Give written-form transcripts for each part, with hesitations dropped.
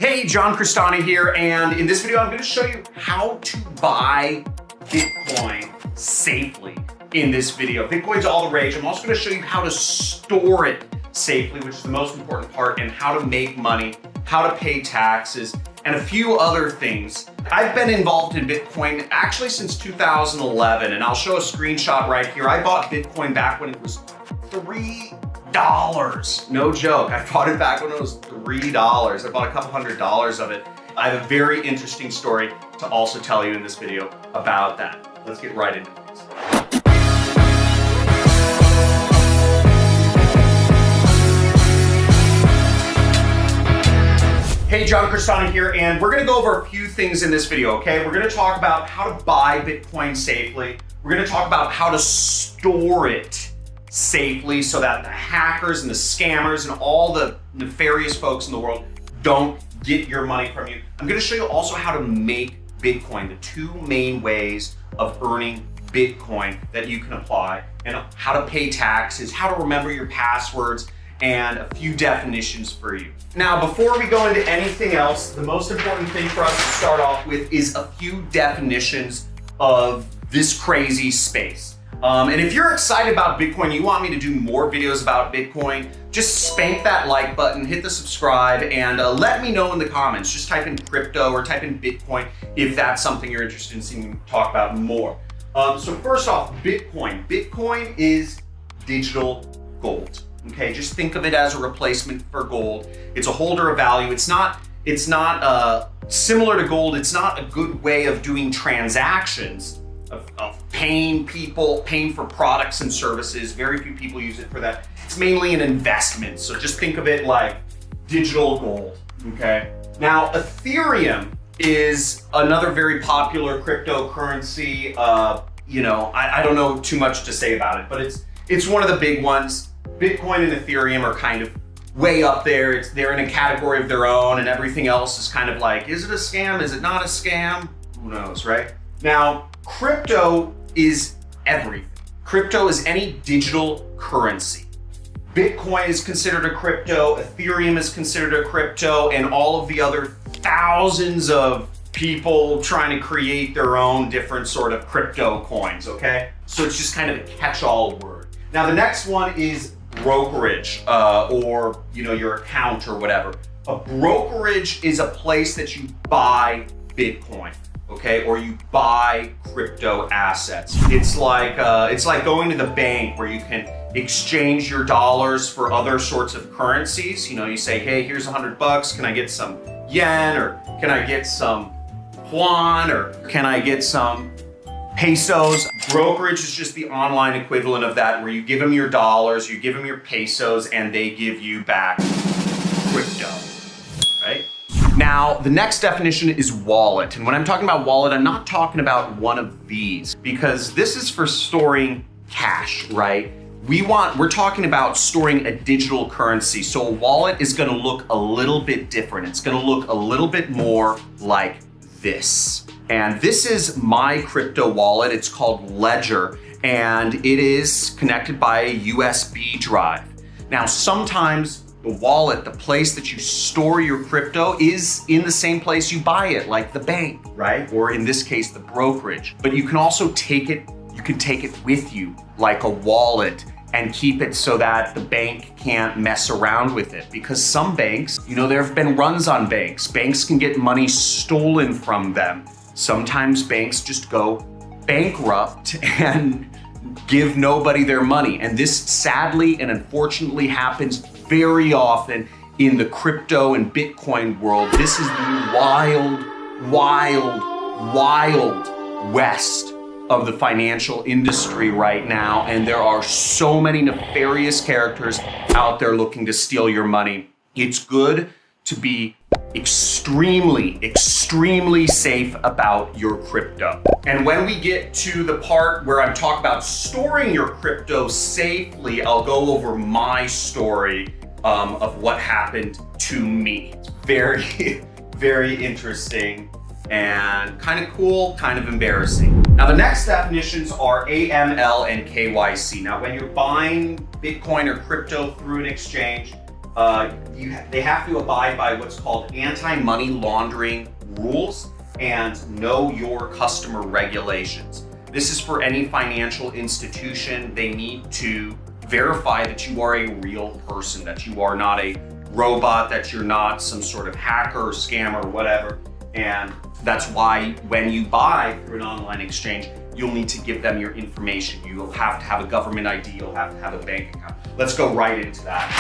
Hey, John Crestani here, and in this video I'm going to show you how to buy Bitcoin safely in this video. Bitcoin's all the rage. I'm also going to show you how to store it safely, which is the most important part, and how to make money, how to pay taxes, and a few other things. I've been involved in Bitcoin actually since 2011, and I'll show a screenshot right here. I bought Bitcoin back when it was $3. No joke. I bought it back when it was $3. I bought a couple $100s of it. I have a very interesting story to also tell you in this video about that. Let's get right into things. Hey, John Crestani here, and we're gonna go over a few things in this video, okay? We're gonna talk about how to buy Bitcoin safely. We're gonna talk about how to store it safely so that the hackers and the scammers and all the nefarious folks in the world don't get your money from you. I'm gonna show you also how to make Bitcoin, the two main ways of earning Bitcoin that you can apply, and how to pay taxes, how to remember your passwords, and a few definitions for you. Now, before we go into anything else, the most important thing for us to start off with is a few definitions of this crazy space. And if you're excited about Bitcoin, you want me to do more videos about Bitcoin, just spank that like button, hit the subscribe, and let me know in the comments. Just type in crypto or type in Bitcoin if that's something you're interested in seeing me talk about more. So first off, Bitcoin. Bitcoin is digital gold. Okay, just think of it as a replacement for gold. It's a holder of value. It's not similar to gold. It's not a good way of doing transactions, of paying for products and services. Very few people use it for that. It's mainly an investment. So just think of it like digital gold, okay? Now, Ethereum is another very popular cryptocurrency. I don't know too much to say about it, but it's one of the big ones. Bitcoin and Ethereum are kind of way up there. They're in a category of their own, and everything else is kind of like, is it a scam? Is it not a scam? Who knows, right? Now, crypto is everything. Crypto is any digital currency. Bitcoin is considered a crypto, Ethereum is considered a crypto, and all of the other thousands of people trying to create their own different sort of crypto coins, okay? So it's just kind of a catch-all word. Now, the next one is brokerage, or your account or whatever. A brokerage is a place that you buy Bitcoin, okay, or you buy crypto assets. It's like going to the bank where you can exchange your dollars for other sorts of currencies. You say, hey, here's $100. Can I get some yen, or can I get some yuan, or can I get some pesos? Brokerage is just the online equivalent of that, where you give them your dollars, you give them your pesos, and they give you back crypto, right? Now, the next definition is wallet. And when I'm talking about wallet, I'm not talking about one of these, because this is for storing cash, right? We're talking about storing a digital currency. So a wallet is gonna look a little bit different. It's gonna look a little bit more like this. And this is my crypto wallet. It's called Ledger, and it is connected by a USB drive. Now, sometimes the wallet, the place that you store your crypto, is in the same place you buy it, like the bank, right? Or in this case, the brokerage. But you can also take it with you like a wallet and keep it so that the bank can't mess around with it. Because some banks, there have been runs on banks. Banks can get money stolen from them. Sometimes banks just go bankrupt and give nobody their money. And this sadly and unfortunately happens very often in the crypto and Bitcoin world. This is the wild, wild, wild west of the financial industry right now. And there are so many nefarious characters out there looking to steal your money. It's good to be extremely, extremely safe about your crypto. And when we get to the part where I'm talking about storing your crypto safely, I'll go over my story of what happened to me. It's very, very interesting and kind of cool, kind of embarrassing. Now, the next definitions are AML and KYC. Now, when you're buying Bitcoin or crypto through an exchange, they have to abide by what's called anti-money laundering rules and know your customer regulations. This is for any financial institution. They need to verify that you are a real person, that you are not a robot, that you're not some sort of hacker or scammer or whatever. And that's why when you buy through an online exchange, you'll need to give them your information. You'll have to have a government ID, you'll have to have a bank account. Let's go right into that.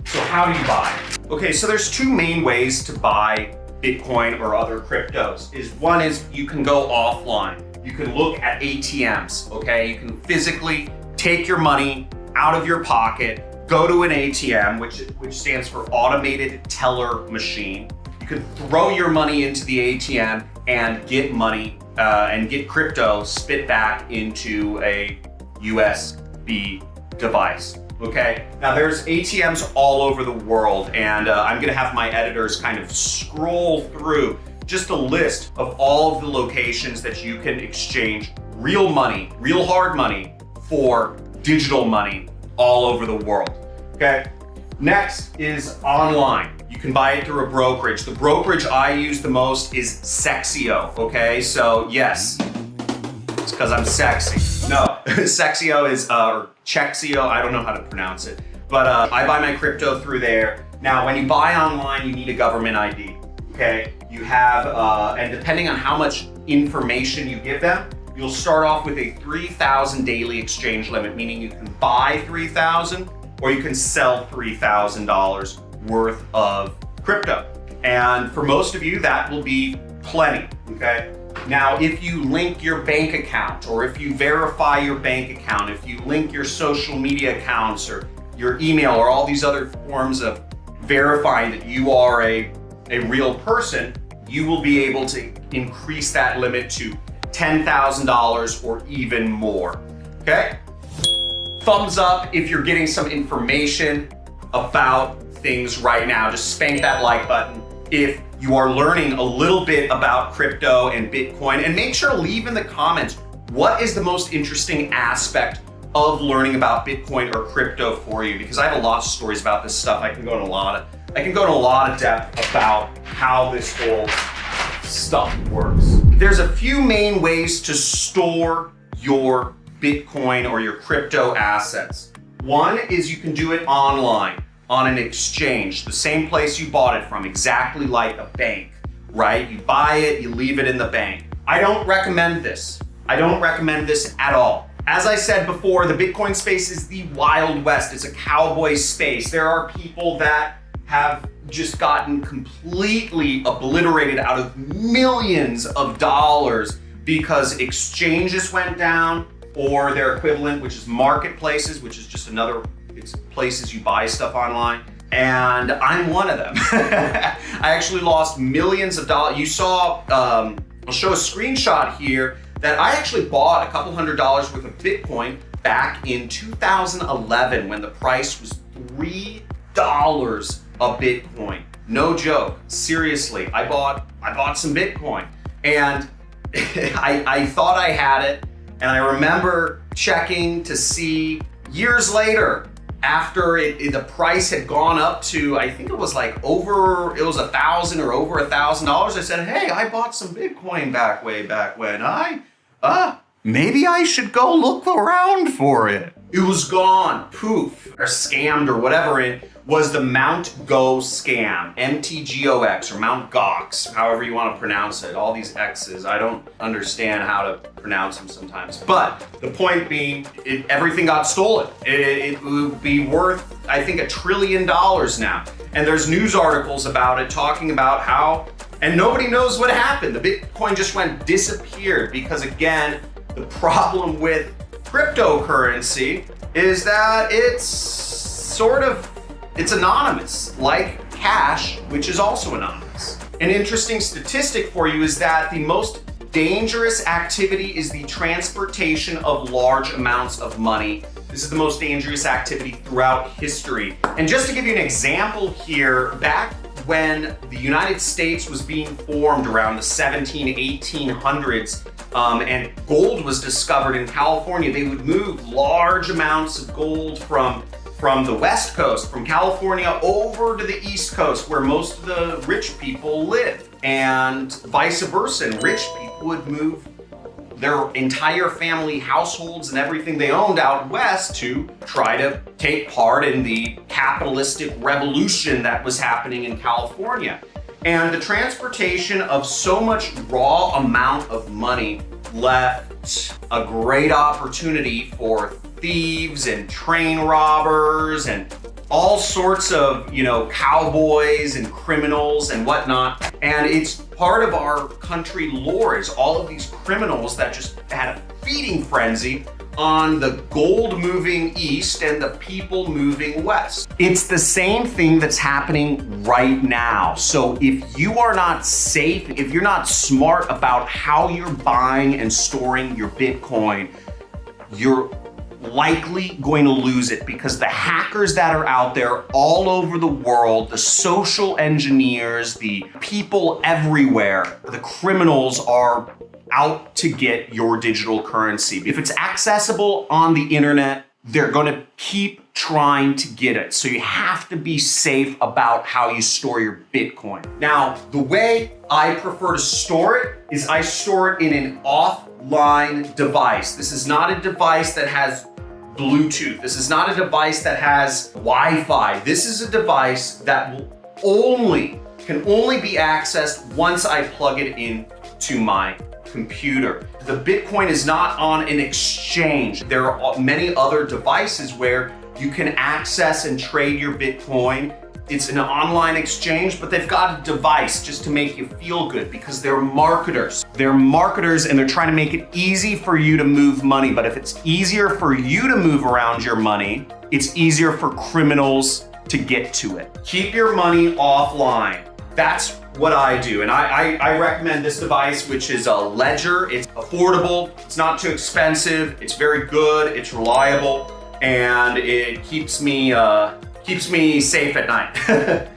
So how do you buy? Okay, so there's two main ways to buy Bitcoin or other cryptos. One is you can go offline. You can look at ATMs, okay? You can physically take your money out of your pocket, go to an ATM, which stands for automated teller machine. You can throw your money into the ATM and get money and get crypto spit back into a USB device, okay? Now there's ATMs all over the world, and I'm gonna have my editors kind of scroll through just a list of all of the locations that you can exchange real money, real hard money, for digital money all over the world, okay? Next is online. You can buy it through a brokerage. The brokerage I use the most is Sexio, okay? So yes, it's because I'm sexy. No, Sexio is, or Chexio, I don't know how to pronounce it, but I buy my crypto through there. Now, when you buy online, you need a government ID, okay? You have, and depending on how much information you give them, you'll start off with a 3,000 daily exchange limit, meaning you can buy 3,000 or you can sell $3,000 worth of crypto. And for most of you, that will be plenty, okay? Now, if you link your bank account, or if you verify your bank account, if you link your social media accounts or your email or all these other forms of verifying that you are a real person, you will be able to increase that limit to $10,000 or even more, okay? Thumbs up if you're getting some information about things right now. Just spank that like button if you are learning a little bit about crypto and Bitcoin, and make sure to leave in the comments what is the most interesting aspect of learning about Bitcoin or crypto for you, because I have a lot of stories about this stuff. I can go in a lot of depth about how this whole stuff works. There's a few main ways to store your Bitcoin or your crypto assets. One is you can do it online on an exchange, the same place you bought it from, exactly like a bank, right? You buy it, you leave it in the bank. I don't recommend this. I don't recommend this at all. As I said before, the Bitcoin space is the Wild West. It's a cowboy space. There are people that have just gotten completely obliterated out of millions of dollars because exchanges went down, or their equivalent, which is marketplaces, which is just another, it's places you buy stuff online. And I'm one of them. I actually lost millions of dollars. You saw, I'll show a screenshot here that I actually bought a couple $100s worth of Bitcoin back in 2011 when the price was $3 a Bitcoin. No joke, seriously, I bought some Bitcoin, and I thought I had it. And I remember checking to see years later, after the price had gone up to, I think it was like over, it was $1,000 or over $1,000. I said, hey, I bought some Bitcoin way back when. Maybe I should go look around for it. It was gone, poof, or scammed or whatever. It was the Mount Go scam, MTGOX or Mount Gox, however you want to pronounce it. All these X's, I don't understand how to pronounce them sometimes. But the point being, everything got stolen. It would be worth, I think, $1 trillion now. And there's news articles about it talking about how, and nobody knows what happened. The Bitcoin just disappeared because, again, the problem with cryptocurrency is that it's anonymous, like cash, which is also anonymous. An interesting statistic for you is that the most dangerous activity is the transportation of large amounts of money. This is the most dangerous activity throughout history. And just to give you an example here, back when the United States was being formed around the 1800s, and gold was discovered in California, they would move large amounts of gold from from the West Coast, from California over to the East Coast where most of the rich people live, and vice versa. And rich people would move their entire family households and everything they owned out west to try to take part in the capitalistic revolution that was happening in California. And the transportation of so much raw amount of money left a great opportunity for thieves and train robbers and all sorts of, cowboys and criminals and whatnot. And it's part of our country lore is all of these criminals that just had a feeding frenzy on the gold moving east and the people moving west. It's the same thing that's happening right now. So if you are not safe, if you're not smart about how you're buying and storing your Bitcoin, you're likely going to lose it, because the hackers that are out there all over the world, the social engineers, the people everywhere, the criminals are out to get your digital currency. If it's accessible on the internet, they're going to keep trying to get it. So you have to be safe about how you store your Bitcoin. Now, the way I prefer to store it is I store it in an offline device. This is not a device that has Bluetooth. This is not a device that has Wi-Fi. This is a device that can only be accessed once I plug it into my computer. The Bitcoin is not on an exchange. There are many other devices where you can access and trade your Bitcoin. It's an online exchange, but they've got a device just to make you feel good, because they're marketers. They're marketers and they're trying to make it easy for you to move money. But if it's easier for you to move around your money, it's easier for criminals to get to it. Keep your money offline. That's what I do. And I recommend this device, which is a Ledger. It's affordable, it's not too expensive, it's very good, it's reliable, and it keeps me safe at night.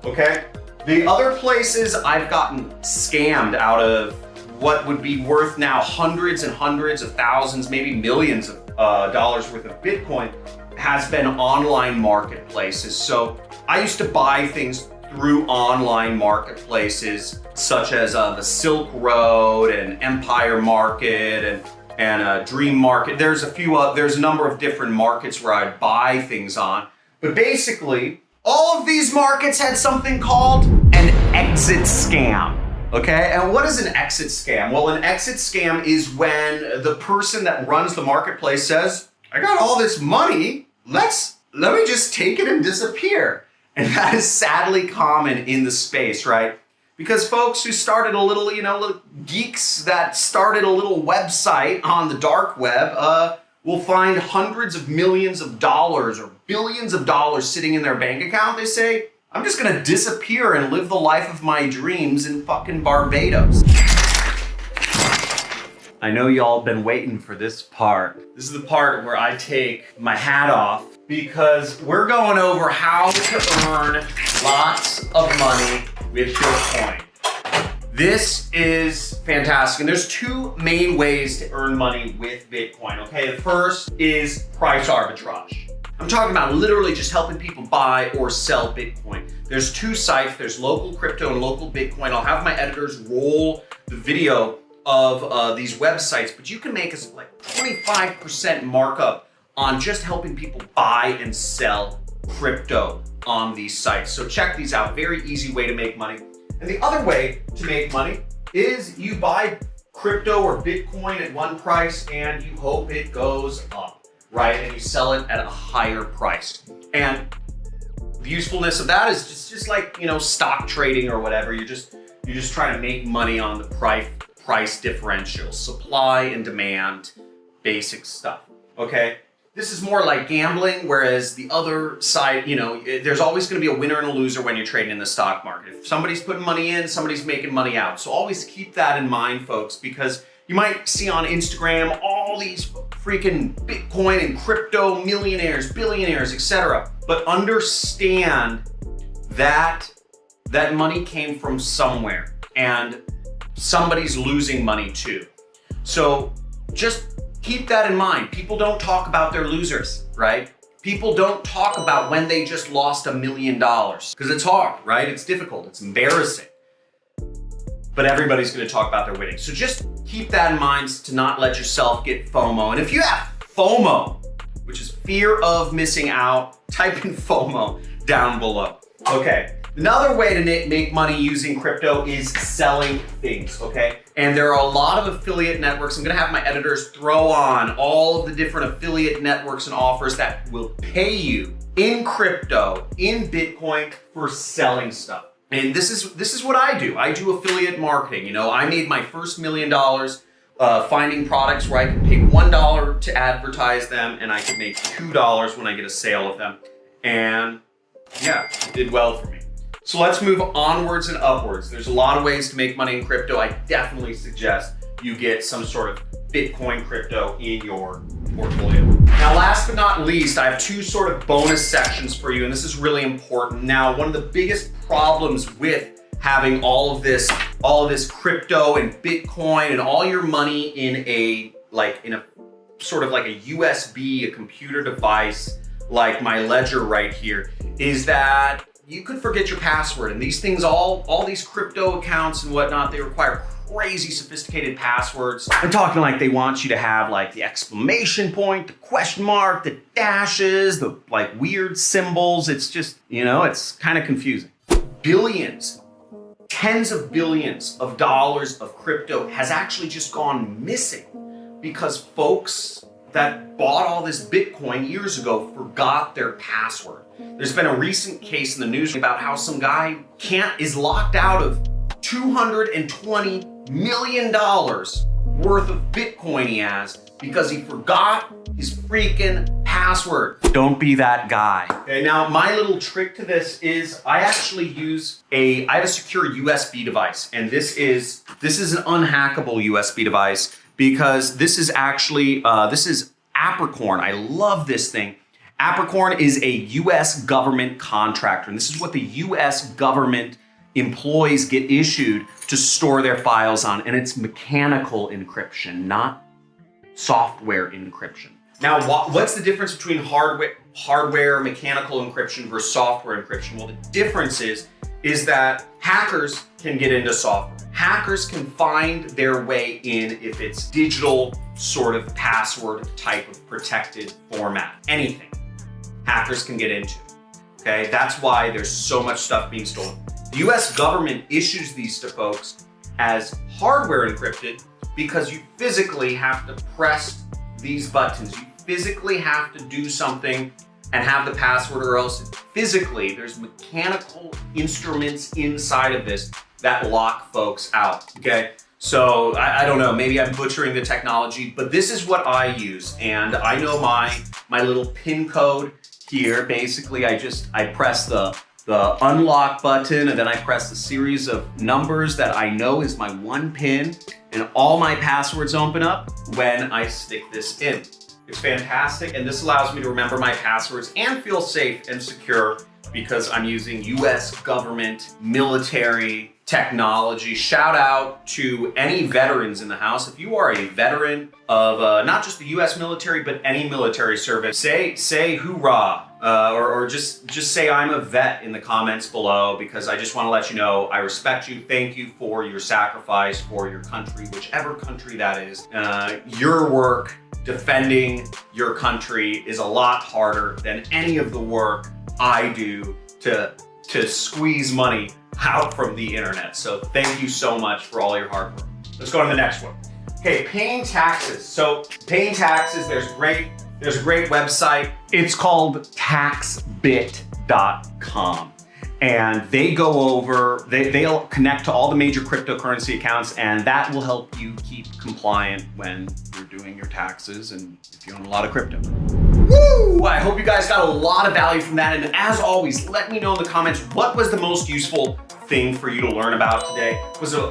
Okay. The other places I've gotten scammed out of what would be worth now hundreds and hundreds of thousands, maybe millions of dollars worth of Bitcoin has been online marketplaces. So I used to buy things through online marketplaces such as the Silk Road and Empire Market and Dream Market. There's a number of different markets where I buy things on. But basically, all of these markets had something called an exit scam. Okay, and what is an exit scam? Well, an exit scam is when the person that runs the marketplace says, I got all this money, let me just take it and disappear. And that is sadly common in the space, right? Because folks who started little geeks that started a little website on the dark web will find hundreds of millions of dollars or billions of dollars sitting in their bank account. They say, I'm just gonna disappear and live the life of my dreams in fucking Barbados. I know y'all been waiting for this part. This is the part where I take my hat off, because we're going over how to earn lots of money with Bitcoin. This is fantastic. And there's two main ways to earn money with Bitcoin, okay? The first is price arbitrage. I'm talking about literally just helping people buy or sell Bitcoin. There's two sites, there's local crypto and local Bitcoin. I'll have my editors roll the video of these websites, but you can make us like 25% markup on just helping people buy and sell crypto on these sites. So check these out, very easy way to make money. And the other way to make money is you buy crypto or Bitcoin at one price and you hope it goes up, right? And you sell it at a higher price. And the usefulness of that is just like, stock trading or whatever. You're just trying to make money on the price differential, supply and demand, basic stuff, okay? This is more like gambling, whereas the other side, there's always going to be a winner and a loser when you're trading in the stock market. If somebody's putting money in, somebody's making money out. So always keep that in mind, folks, because you might see on Instagram all these freaking Bitcoin and crypto millionaires, billionaires, etc. But understand that that money came from somewhere and somebody's losing money too. So just keep that in mind. People don't talk about their losers, right? People don't talk about when they just lost $1 million because it's hard, right? It's difficult, it's embarrassing. But everybody's gonna talk about their winnings. So just keep that in mind to not let yourself get FOMO. And if you have FOMO, which is fear of missing out, type in FOMO down below. Okay, another way to make money using crypto is selling things, okay? And there are a lot of affiliate networks. I'm gonna have my editors throw on all of the different affiliate networks and offers that will pay you in crypto, in Bitcoin, for selling stuff. And this is what I do. I do affiliate marketing. You know, I made my first $1 million finding products where I can pay $1 to advertise them, and I can make $2 when I get a sale of them. And yeah, it did well for me. So let's move onwards and upwards. There's a lot of ways to make money in crypto. I definitely suggest you get some sort of Bitcoin crypto in your portfolio. Now, last but not least, I have two sort of bonus sections for you, and this is really important. Now, one of the biggest problems with having all of this crypto and Bitcoin and all your money in a sort of like a USB, a computer device, like my ledger right here, is that you could forget your password. And these things, all these crypto accounts and whatnot, they require crazy sophisticated passwords. I'm talking like they want you to have like the exclamation point, the question mark, the dashes, the like weird symbols. It's just, you know, it's kind of confusing. Billions, tens of billions of dollars of crypto has actually just gone missing because folks that bought all this Bitcoin years ago forgot their password. There's been a recent case in the news about how some guy is locked out of $220 million worth of Bitcoin he has because he forgot his freaking password. Don't be that guy. Okay, now my little trick to this is I actually I have a secure USB device, and this is an unhackable USB device because this is actually, this is Apricorn. I love this thing. Apricorn is a US government contractor, and this is what the US government employees get issued to store their files on, and it's mechanical encryption, not software encryption. Now, what's the difference between hardware mechanical encryption versus software encryption? Well, the difference is that hackers can get into software. Hackers can find their way in if it's digital sort of password type of protected format. Anything hackers can get into, okay? That's why there's so much stuff being stolen. The US government issues these to folks as hardware encrypted because you physically have to press these buttons. You physically have to do something and have the password, or else physically there's mechanical instruments inside of this that lock folks out, okay? So I don't know, maybe I'm butchering the technology, but this is what I use. And I know my little PIN code here. Basically, I press the unlock button, and then I press the series of numbers that I know is my one PIN, and all my passwords open up when I stick this in. It's fantastic, and this allows me to remember my passwords and feel safe and secure because I'm using US government military technology. Shout out to any veterans in the house. If you are a veteran of not just the US military, but any military service, say hoorah, or just say I'm a vet in the comments below, because I just want to let you know I respect you. Thank you for your sacrifice for your country, whichever country that is. Your work defending your country is a lot harder than any of the work I do to squeeze money out from the internet. So thank you so much for all your hard work. Let's go to the next one. Okay, paying taxes. So paying taxes, there's a great website. It's called taxbit.com. And they go over, they'll connect to all the major cryptocurrency accounts, and that will help you keep compliant when you're doing your taxes and if you own a lot of crypto. Woo! I hope you guys got a lot of value from that. And as always, let me know in the comments, what was the most useful thing for you to learn about today? Was it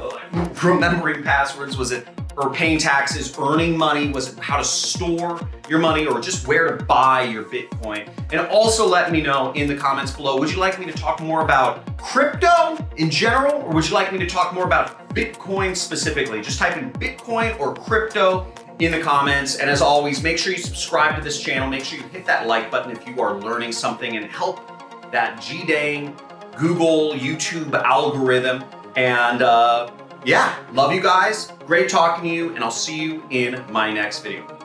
remembering passwords? Was it paying taxes, earning money? Was it how to store your money, or just where to buy your Bitcoin? And also let me know in the comments below, would you like me to talk more about crypto in general, or would you like me to talk more about Bitcoin specifically? Just type in Bitcoin or crypto in the comments. And as always, make sure you subscribe to this channel. Make sure you hit that like button if you are learning something, and help that G-dang Google, YouTube algorithm. And yeah, love you guys. Great talking to you, and I'll see you in my next video.